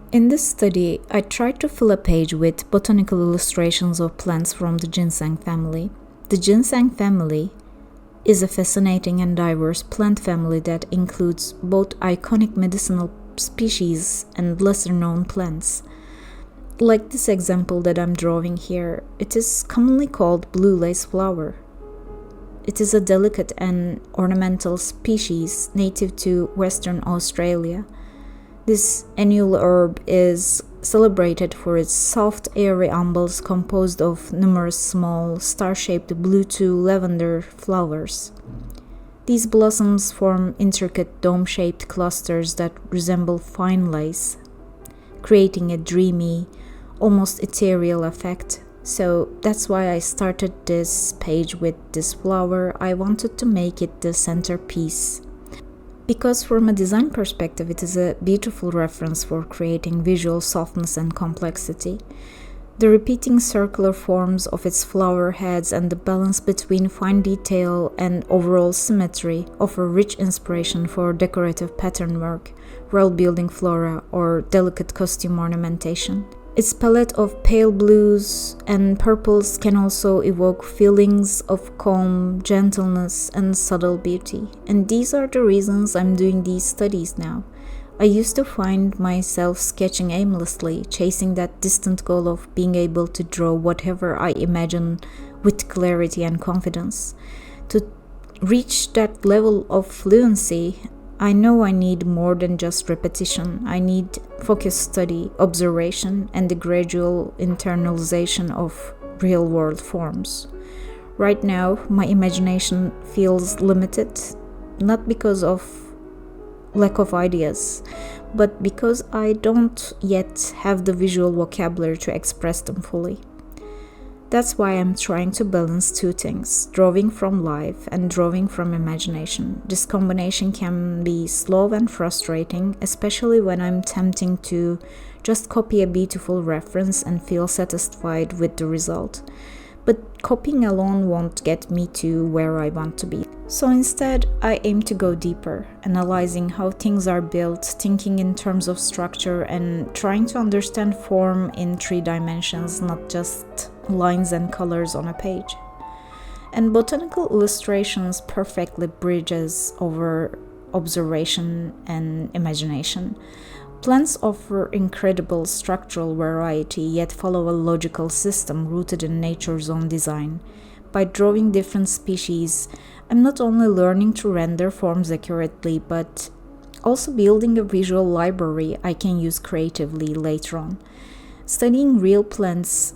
In this study, I tried to fill a page with botanical illustrations of plants from the Ginseng family. The Ginseng family is a fascinating and diverse plant family that includes both iconic medicinal species and lesser-known plants. Like this example that I'm drawing here, it is commonly called blue lace flower. It is a delicate and ornamental species native to Western Australia. This annual herb is celebrated for its soft, airy umbels composed of numerous small, star-shaped blue to lavender flowers. These blossoms form intricate dome-shaped clusters that resemble fine lace, creating a dreamy, almost ethereal effect. So that's why I started this page with this flower. I wanted to make it the centerpiece, because from a design perspective, it is a beautiful reference for creating visual softness and complexity. The repeating circular forms of its flower heads and the balance between fine detail and overall symmetry offer rich inspiration for decorative pattern work, world-building flora, or delicate costume ornamentation. Its palette of pale blues and purples can also evoke feelings of calm, gentleness, and subtle beauty. And these are the reasons I'm doing these studies now. I used to find myself sketching aimlessly, chasing that distant goal of being able to draw whatever I imagine with clarity and confidence. To reach that level of fluency, I know I need more than just repetition. I need focused study, observation, and the gradual internalization of real-world forms. Right now, my imagination feels limited, not because of lack of ideas, but because I don't yet have the visual vocabulary to express them fully. That's why I'm trying to balance two things, drawing from life and drawing from imagination. This combination can be slow and frustrating, especially when I'm tempting to just copy a beautiful reference and feel satisfied with the result. But copying alone won't get me to where I want to be. So instead, I aim to go deeper, analyzing how things are built, thinking in terms of structure, and trying to understand form in 3 dimensions, not just lines and colors on a page. And botanical illustrations perfectly bridges over observation and imagination. Plants offer incredible structural variety, yet follow a logical system rooted in nature's own design. By drawing different species, I'm not only learning to render forms accurately, but also building a visual library I can use creatively later on. Studying real plants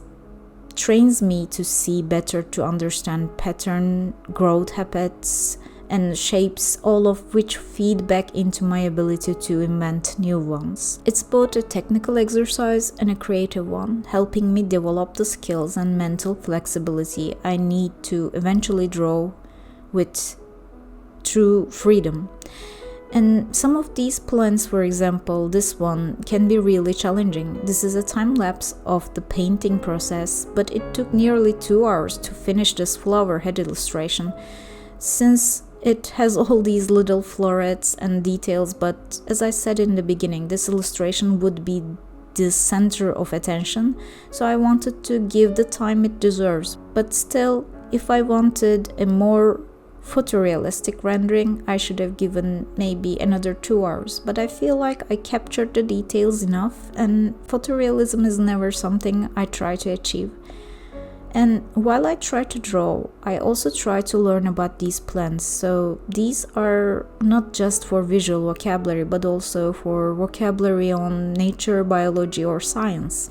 trains me to see better, to understand pattern, growth habits, and shapes, all of which feed back into my ability to invent new ones. It's both a technical exercise and a creative one, helping me develop the skills and mental flexibility I need to eventually draw with true freedom. And some of these plants, for example, this one, can be really challenging. This is a time lapse of the painting process, but it took nearly 2 hours to finish this flower head illustration, since it has all these little florets and details. But as I said in the beginning, this illustration would be the center of attention, so I wanted to give the time it deserves. But still, if I wanted a more photorealistic rendering, I should have given maybe another 2 hours, but I feel like I captured the details enough, and photorealism is never something I try to achieve. And while I try to draw, I also try to learn about these plants, so these are not just for visual vocabulary, but also for vocabulary on nature, biology, or science.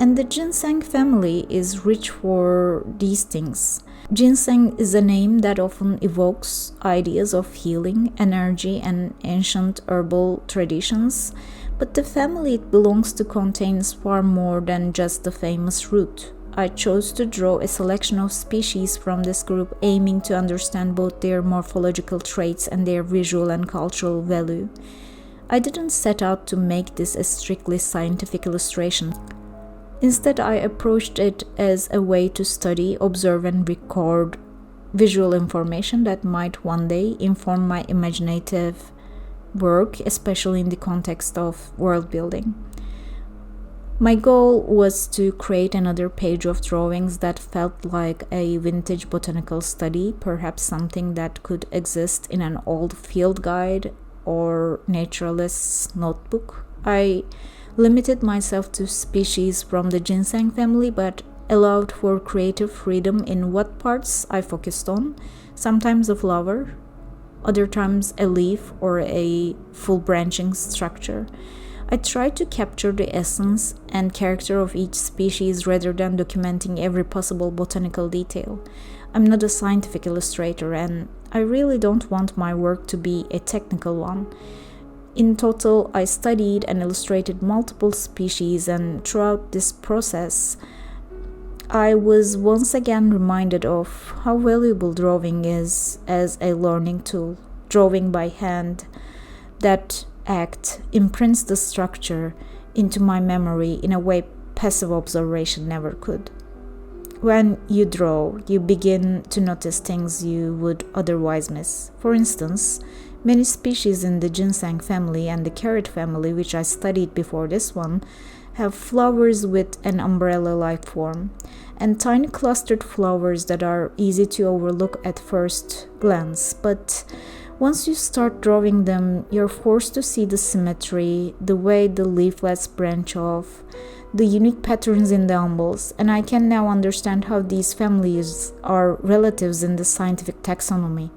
And the Ginseng family is rich for these things. Ginseng is a name that often evokes ideas of healing, energy, and ancient herbal traditions, but the family it belongs to contains far more than just the famous root. I chose to draw a selection of species from this group, aiming to understand both their morphological traits and their visual and cultural value. I didn't set out to make this a strictly scientific illustration. Instead, I approached it as a way to study, observe, and record visual information that might one day inform my imaginative work, especially in the context of world building. My goal was to create another page of drawings that felt like a vintage botanical study, perhaps something that could exist in an old field guide or naturalist's notebook. I limited myself to species from the Ginseng family, but allowed for creative freedom in what parts I focused on, sometimes a flower, other times a leaf or a full branching structure. I tried to capture the essence and character of each species rather than documenting every possible botanical detail. I'm not a scientific illustrator, and I really don't want my work to be a technical one. In total, I studied and illustrated multiple species, and throughout this process, I was once again reminded of how valuable drawing is as a learning tool. Drawing by hand, that act imprints the structure into my memory in a way passive observation never could. When you draw, you begin to notice things you would otherwise miss. For instance, many species in the Ginseng family and the carrot family, which I studied before this one, have flowers with an umbrella-like form and tiny clustered flowers that are easy to overlook at first glance, but once you start drawing them, you're forced to see the symmetry, the way the leaflets branch off, the unique patterns in the umbels, and I can now understand how these families are relatives in the scientific taxonomy.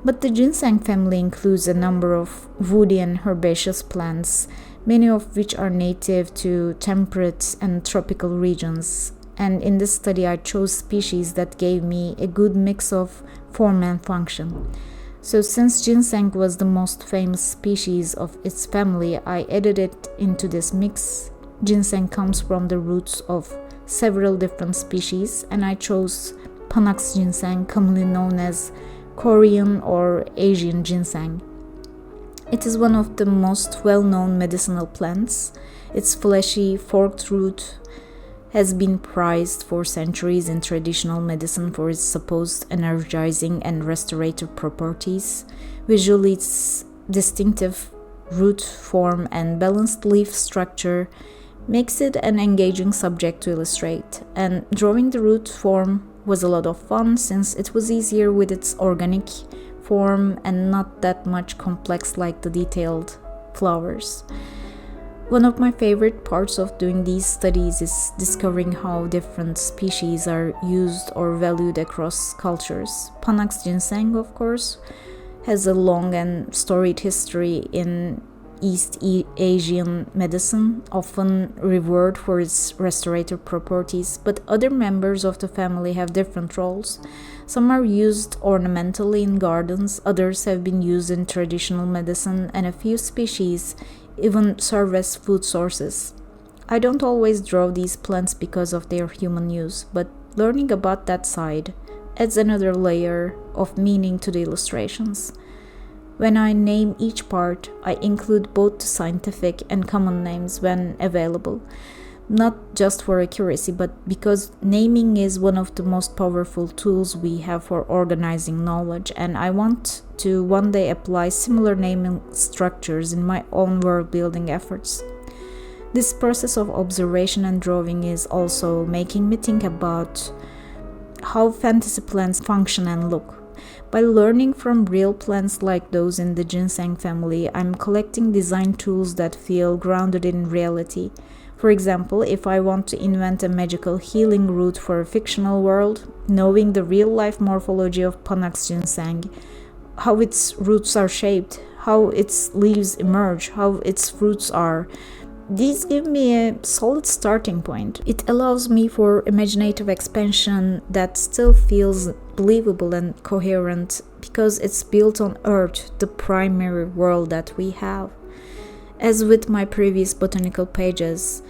But the Ginseng family includes a number of woody and herbaceous plants, many of which are native to temperate and tropical regions. And in this study, I chose species that gave me a good mix of form and function. So since ginseng was the most famous species of its family, I added it into this mix. Ginseng comes from the roots of several different species, and I chose Panax ginseng, commonly known as Korean or Asian ginseng. It is one of the most well-known medicinal plants. Its fleshy, forked root has been prized for centuries in traditional medicine for its supposed energizing and restorative properties. Visually, its distinctive root form and balanced leaf structure makes it an engaging subject to illustrate, and drawing the root form was a lot of fun since it was easier with its organic form and not that much complex like the detailed flowers. One of my favorite parts of doing these studies is discovering how different species are used or valued across cultures. Panax ginseng, of course, has a long and storied history in East Asian medicine, often revered for its restorative properties, but other members of the family have different roles. Some are used ornamentally in gardens, others have been used in traditional medicine, and a few species even serve as food sources. I don't always draw these plants because of their human use, but learning about that side adds another layer of meaning to the illustrations. When I name each part, I include both the scientific and common names when available, not just for accuracy, but because naming is one of the most powerful tools we have for organizing knowledge, and I want to one day apply similar naming structures in my own world-building efforts. This process of observation and drawing is also making me think about how fantasy plants function and look. By learning from real plants like those in the ginseng family, I'm collecting design tools that feel grounded in reality. For example, if I want to invent a magical healing root for a fictional world, knowing the real-life morphology of Panax ginseng, how its roots are shaped, how its leaves emerge, how its fruits are, these give me a solid starting point. It allows me for imaginative expansion that still feels believable and coherent because it's built on Earth, the primary world that we have. As with my previous botanical pages,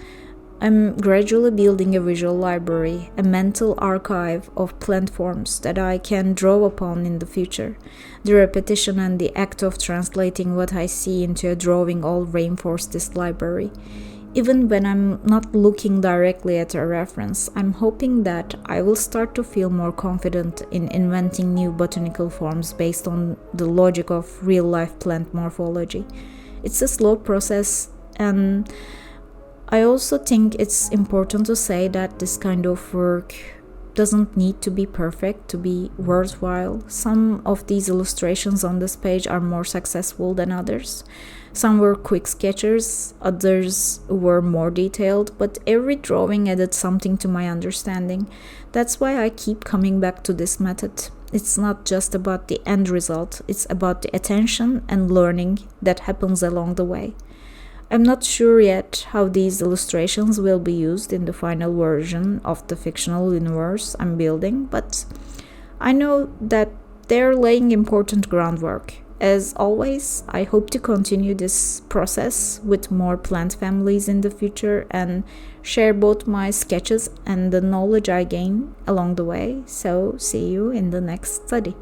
I'm gradually building a visual library, a mental archive of plant forms that I can draw upon in the future. The repetition and the act of translating what I see into a drawing all reinforce this library. Even when I'm not looking directly at a reference, I'm hoping that I will start to feel more confident in inventing new botanical forms based on the logic of real-life plant morphology. It's a slow process, and I also think it's important to say that this kind of work doesn't need to be perfect to be worthwhile. Some of these illustrations on this page are more successful than others. Some were quick sketches, others were more detailed, but every drawing added something to my understanding. That's why I keep coming back to this method. It's not just about the end result, it's about the attention and learning that happens along the way. I'm not sure yet how these illustrations will be used in the final version of the fictional universe I'm building, but I know that they're laying important groundwork. As always, I hope to continue this process with more plant families in the future and share both my sketches and the knowledge I gain along the way. So, see you in the next study.